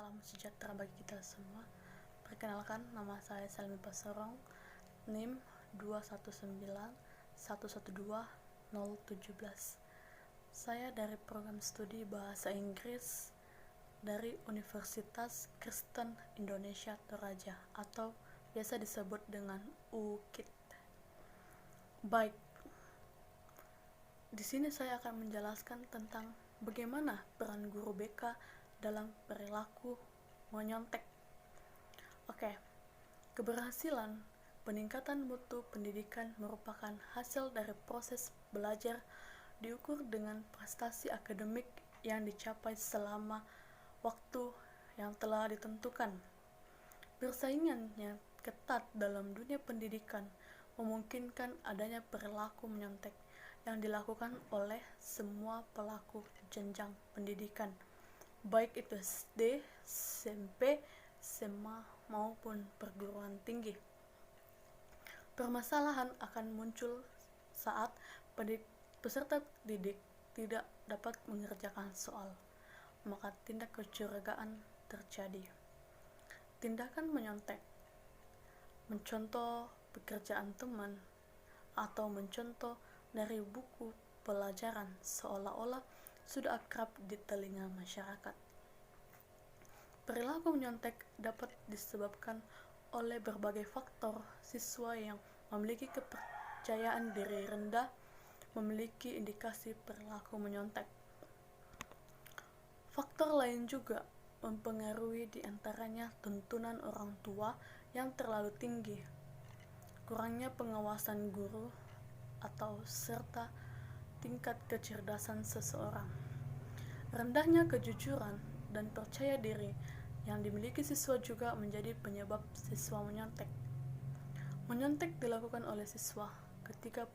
salam sejahtera bagi kita semua. Perkenalkan, nama saya Salmi Pasorong, NIM 219112017. Saya dari program studi Bahasa Inggris dari Universitas Kristen Indonesia Toraja atau biasa disebut dengan UKIT. Baik, di sini saya akan menjelaskan tentang bagaimana peran guru BK dalam perilaku menyontek. Oke, keberhasilan peningkatan mutu pendidikan merupakan hasil dari proses belajar diukur dengan prestasi akademik yang dicapai selama waktu yang telah ditentukan. Persaingannya ketat dalam dunia pendidikan memungkinkan adanya perilaku menyontek yang dilakukan oleh semua pelaku jenjang pendidikan, baik itu SD, SMP, SMA maupun perguruan tinggi. Permasalahan akan muncul saat peserta didik tidak dapat mengerjakan soal, maka tindak kecurigaan terjadi. Tindakan menyontek, mencontoh pekerjaan teman, atau mencontoh dari buku pelajaran seolah-olah sudah akrab di telinga masyarakat. Perilaku menyontek dapat disebabkan oleh berbagai faktor. Siswa yang memiliki kepercayaan diri rendah memiliki indikasi perilaku menyontek. Faktor lain juga mempengaruhi, diantaranya tuntunan orang tua yang terlalu tinggi, kurangnya pengawasan guru, atau serta tingkat kecerdasan seseorang. Rendahnya kejujuran dan percaya diri yang dimiliki siswa juga menjadi penyebab siswa menyontek. Menyontek dilakukan oleh siswa ketika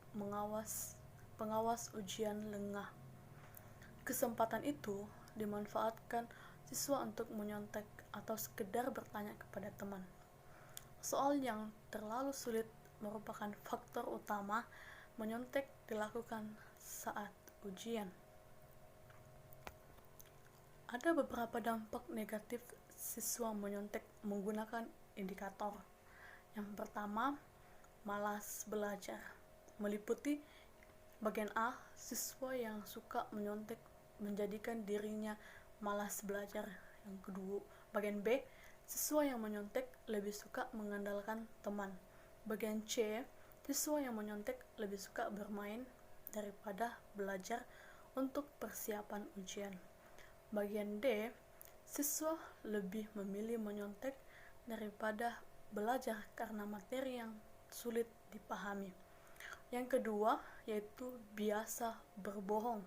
pengawas ujian lengah. Kesempatan itu dimanfaatkan siswa untuk menyontek atau sekedar bertanya kepada teman. Soal yang terlalu sulit merupakan faktor utama menyontek dilakukan saat ujian. Ada beberapa dampak negatif siswa menyontek menggunakan indikator. Yang pertama, malas belajar. Meliputi bagian A, siswa yang suka menyontek menjadikan dirinya malas belajar. Yang kedua, bagian B, siswa yang menyontek lebih suka mengandalkan teman. Bagian C, siswa yang menyontek lebih suka bermain daripada belajar untuk persiapan ujian. Bagian D, siswa lebih memilih menyontek daripada belajar karena materi yang sulit dipahami. Yang kedua, yaitu biasa berbohong.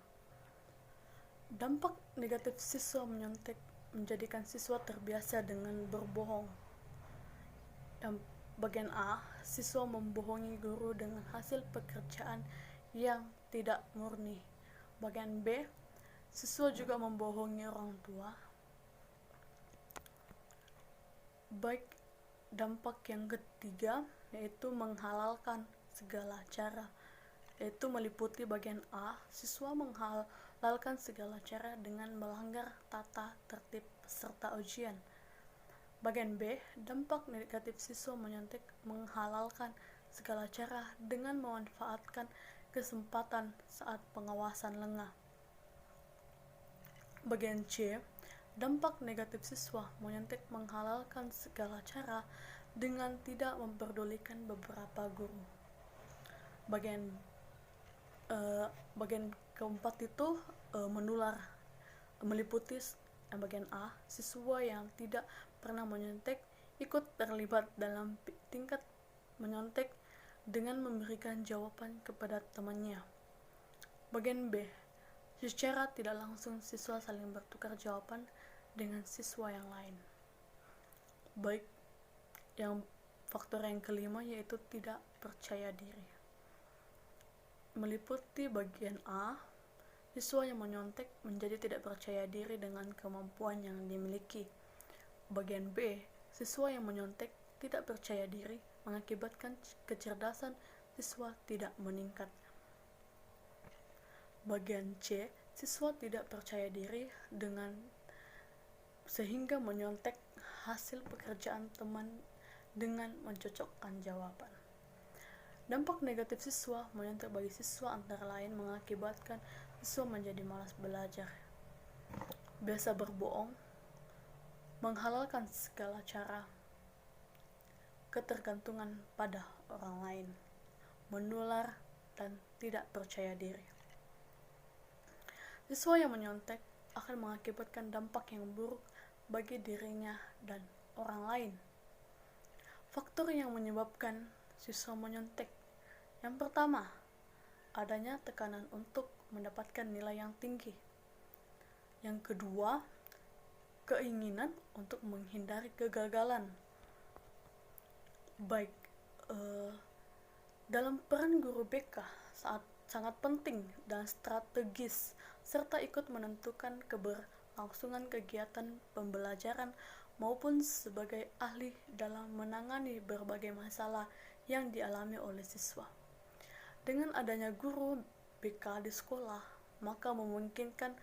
Dampak negatif siswa menyontek menjadikan siswa terbiasa dengan berbohong. Bagian A, siswa membohongi guru dengan hasil pekerjaan yang tidak murni. Bagian B, siswa juga membohongi orang tua. Baik, dampak yang ketiga yaitu menghalalkan segala cara, yaitu meliputi bagian A, siswa menghalalkan segala cara dengan melanggar tata tertib peserta ujian. Bagian B, dampak negatif siswa menyontek menghalalkan segala cara dengan memanfaatkan kesempatan saat pengawasan lengah. Bagian C, dampak negatif siswa menyontek menghalalkan segala cara dengan tidak memperdulikan beberapa guru. Bagian keempat itu menular, meliputi bagian A, siswa yang tidak pernah menyontek ikut terlibat dalam tingkat menyontek dengan memberikan jawaban kepada temannya. Bagian B, secara tidak langsung siswa saling bertukar jawaban dengan siswa yang lain. Baik, yang faktor yang kelima yaitu tidak percaya diri. Meliputi bagian A, siswa yang menyontek menjadi tidak percaya diri dengan kemampuan yang dimiliki. Bagian B, siswa yang menyontek tidak percaya diri mengakibatkan kecerdasan siswa tidak meningkat. Bagian C, siswa tidak percaya diri dengan sehingga menyontek hasil pekerjaan teman dengan mencocokkan jawaban. Dampak negatif siswa menyontek bagi siswa antara lain mengakibatkan siswa menjadi malas belajar, biasa berbohong, menghalalkan segala cara, ketergantungan pada orang lain, menular, dan tidak percaya diri. Siswa yang menyontek akan mengakibatkan dampak yang buruk bagi dirinya dan orang lain. Faktor yang menyebabkan siswa menyontek: yang pertama, adanya tekanan untuk mendapatkan nilai yang tinggi. Yang kedua, keinginan untuk menghindari kegagalan. Baik, dalam peran guru BK sangat penting dan strategis, serta ikut menentukan keberlangsungan kegiatan pembelajaran maupun sebagai ahli dalam menangani berbagai masalah yang dialami oleh siswa. Dengan adanya guru BK di sekolah, maka memungkinkan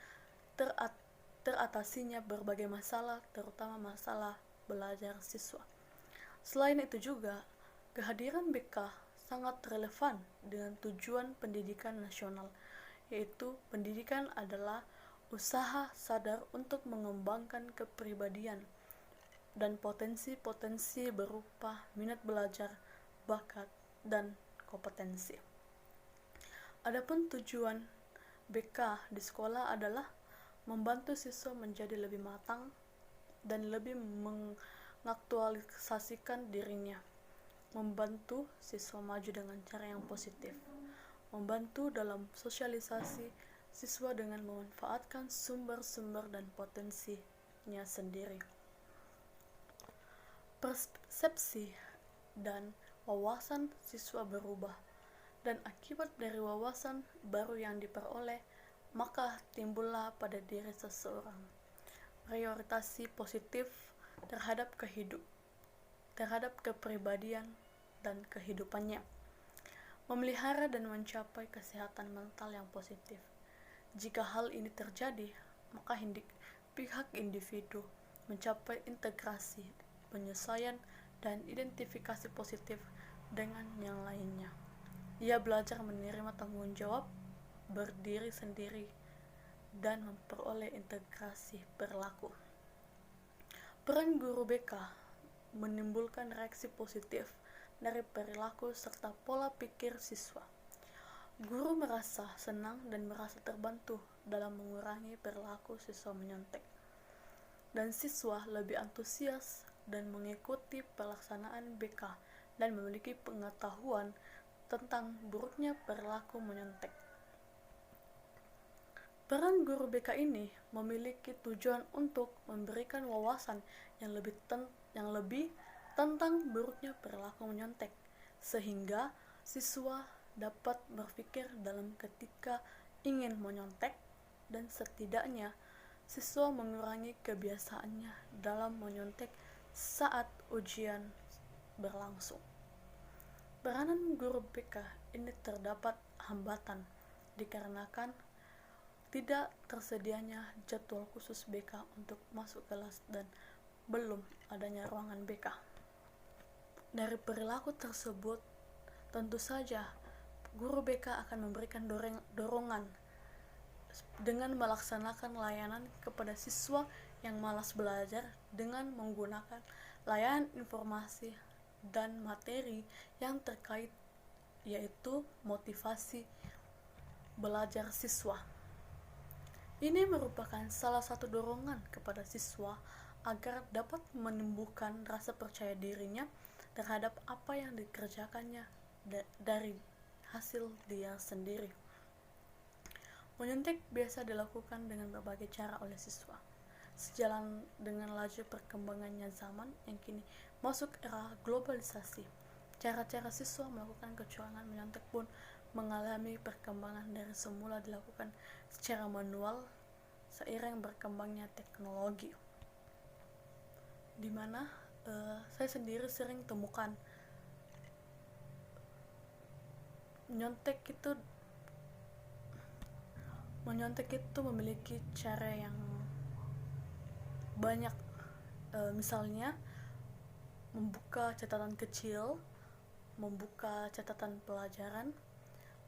teratasinya berbagai masalah, terutama masalah belajar siswa. Selain itu juga, kehadiran BK sangat relevan dengan tujuan pendidikan nasional, yaitu pendidikan adalah usaha sadar untuk mengembangkan kepribadian dan potensi-potensi berupa minat belajar, bakat, dan kompetensi. Adapun tujuan BK di sekolah adalah membantu siswa menjadi lebih matang dan lebih mengaktualisasikan dirinya, membantu siswa maju dengan cara yang positif, membantu dalam sosialisasi siswa dengan memanfaatkan sumber-sumber dan potensinya sendiri. Persepsi dan wawasan siswa berubah, dan akibat dari wawasan baru yang diperoleh, maka timbullah pada diri seseorang orientasi positif terhadap kepribadian dan kehidupannya, memelihara dan mencapai kesehatan mental yang positif. Jika hal ini terjadi, maka pihak individu mencapai integrasi, penyesuaian, dan identifikasi positif dengan yang lainnya. Ia belajar menerima tanggung jawab, berdiri sendiri, dan memperoleh integrasi perilaku. Peran guru BK menimbulkan reaksi positif dari perilaku serta pola pikir siswa. Guru merasa senang dan merasa terbantu dalam mengurangi perilaku siswa menyontek, dan siswa lebih antusias dan mengikuti pelaksanaan BK dan memiliki pengetahuan tentang buruknya perilaku menyontek. Peran guru BK ini memiliki tujuan untuk memberikan wawasan yang lebih tentang buruknya perilaku menyontek, sehingga siswa dapat berpikir dalam ketika ingin menyontek, dan setidaknya siswa mengurangi kebiasaannya dalam menyontek saat ujian berlangsung. Peranan guru BK ini terdapat hambatan dikarenakan tidak tersedianya jadwal khusus BK untuk masuk kelas dan belum adanya ruangan BK. Dari perilaku tersebut, tentu saja guru BK akan memberikan dorongan dengan melaksanakan layanan kepada siswa yang malas belajar dengan menggunakan layanan informasi dan materi yang terkait, yaitu motivasi belajar siswa. Ini merupakan salah satu dorongan kepada siswa agar dapat menumbuhkan rasa percaya dirinya terhadap apa yang dikerjakannya dari hasil dia sendiri. Menyontek biasa dilakukan dengan berbagai cara oleh siswa. Sejalan dengan laju perkembangannya zaman yang kini masuk era globalisasi, cara-cara siswa melakukan kecurangan menyontek pun mengalami perkembangan dari semula dilakukan secara manual seiring berkembangnya teknologi, di mana saya sendiri sering temukan menyontek itu memiliki cara yang banyak Misalnya membuka catatan kecil, membuka catatan pelajaran,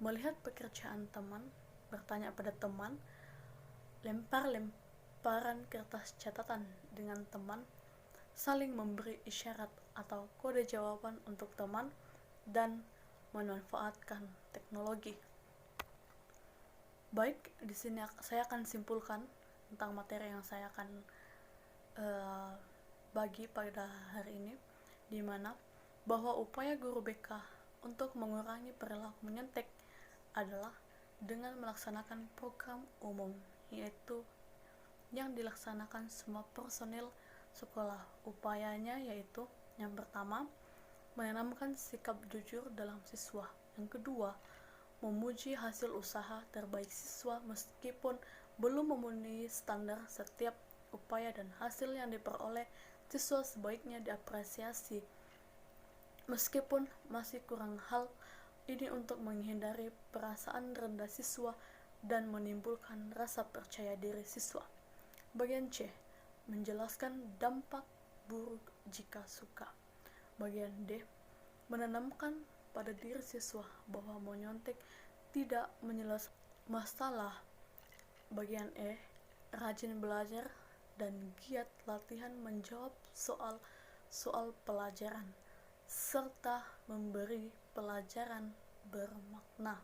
melihat pekerjaan teman, bertanya pada teman, lempar-lemparan kertas catatan dengan teman, saling memberi isyarat atau kode jawaban untuk teman, dan memanfaatkan teknologi. Baik, di sini saya akan simpulkan tentang materi yang saya akan bagi pada hari ini, di mana bahwa upaya guru BK untuk mengurangi perilaku menyontek adalah dengan melaksanakan program umum, yaitu yang dilaksanakan semua personil sekolah. Upayanya yaitu yang pertama, menanamkan sikap jujur dalam siswa. Yang kedua, memuji hasil usaha terbaik siswa meskipun belum memenuhi standar. Setiap upaya dan hasil yang diperoleh siswa sebaiknya diapresiasi meskipun masih kurang. Hal ini untuk menghindari perasaan rendah siswa dan menimbulkan rasa percaya diri siswa. Bagian C, menjelaskan dampak buruk jika suka. Bagian D, menanamkan pada diri siswa bahwa menyontek tidak menyelesaikan masalah. Bagian E, rajin belajar dan giat latihan menjawab soal pelajaran serta memberi pelajaran bermakna.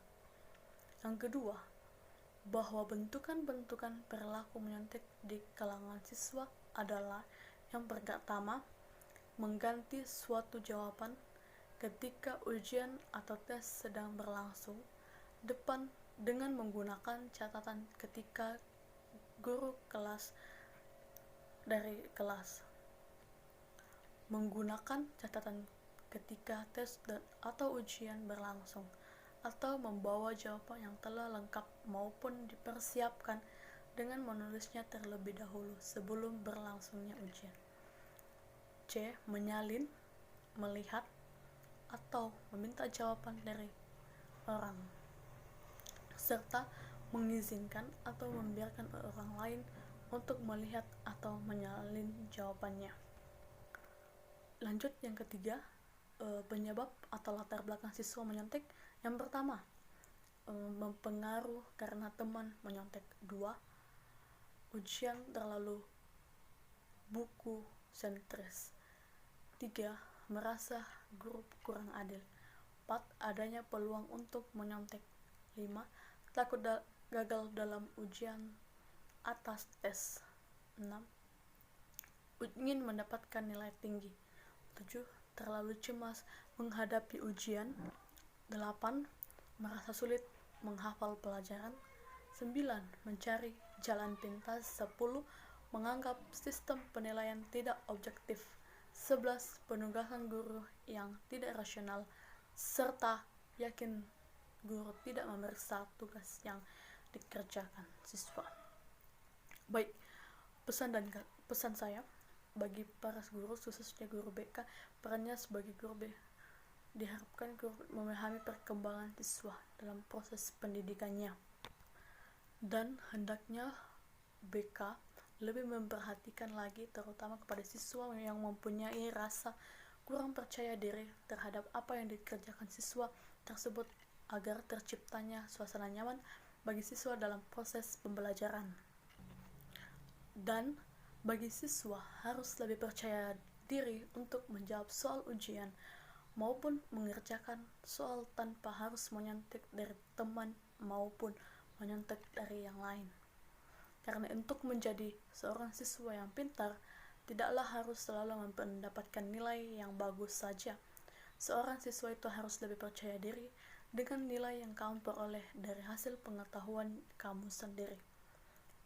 Yang kedua, bahwa bentukan-bentukan perilaku menyontek di kalangan siswa adalah yang pertama, mengganti suatu jawaban ketika ujian atau tes sedang berlangsung depan dengan menggunakan catatan ketika guru kelas dari kelas, menggunakan catatan ketika tes atau ujian berlangsung, atau membawa jawaban yang telah lengkap maupun dipersiapkan dengan menulisnya terlebih dahulu sebelum berlangsungnya ujian. C, menyalin, melihat, atau meminta jawaban dari orang, serta mengizinkan atau membiarkan orang lain untuk melihat atau menyalin jawabannya. Lanjut yang ketiga, penyebab atau latar belakang siswa menyontek. Yang pertama, mempengaruh karena teman menyontek. 2, ujian terlalu buku sentris. 3, merasa guru kurang adil. 4, adanya peluang untuk menyontek. 5, takut gagal dalam ujian atas tes. 6, ingin mendapatkan nilai tinggi. 7, terlalu cemas menghadapi ujian. 8, merasa sulit menghafal pelajaran. 9, mencari jalan pintas. 10, menganggap sistem penilaian tidak objektif. 11, penugasan guru yang tidak rasional, serta yakin guru tidak memeriksa tugas yang dikerjakan siswa. Baik, pesan saya bagi para guru, khususnya guru BK, perannya sebagai guru BK diharapkan guru memahami perkembangan siswa dalam proses pendidikannya, dan hendaknya BK lebih memperhatikan lagi terutama kepada siswa yang mempunyai rasa kurang percaya diri terhadap apa yang dikerjakan siswa tersebut, agar terciptanya suasana nyaman bagi siswa dalam proses pembelajaran. Dan bagi siswa harus lebih percaya diri untuk menjawab soal ujian maupun mengerjakan soal tanpa harus menyontek dari teman maupun menyontek dari yang lain. Karena untuk menjadi seorang siswa yang pintar, tidaklah harus selalu mendapatkan nilai yang bagus saja. Seorang siswa itu harus lebih percaya diri dengan nilai yang kamu peroleh dari hasil pengetahuan kamu sendiri.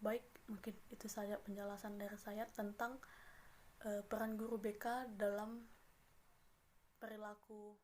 Baik, mungkin itu saja penjelasan dari saya tentang peran guru BK dalam perilaku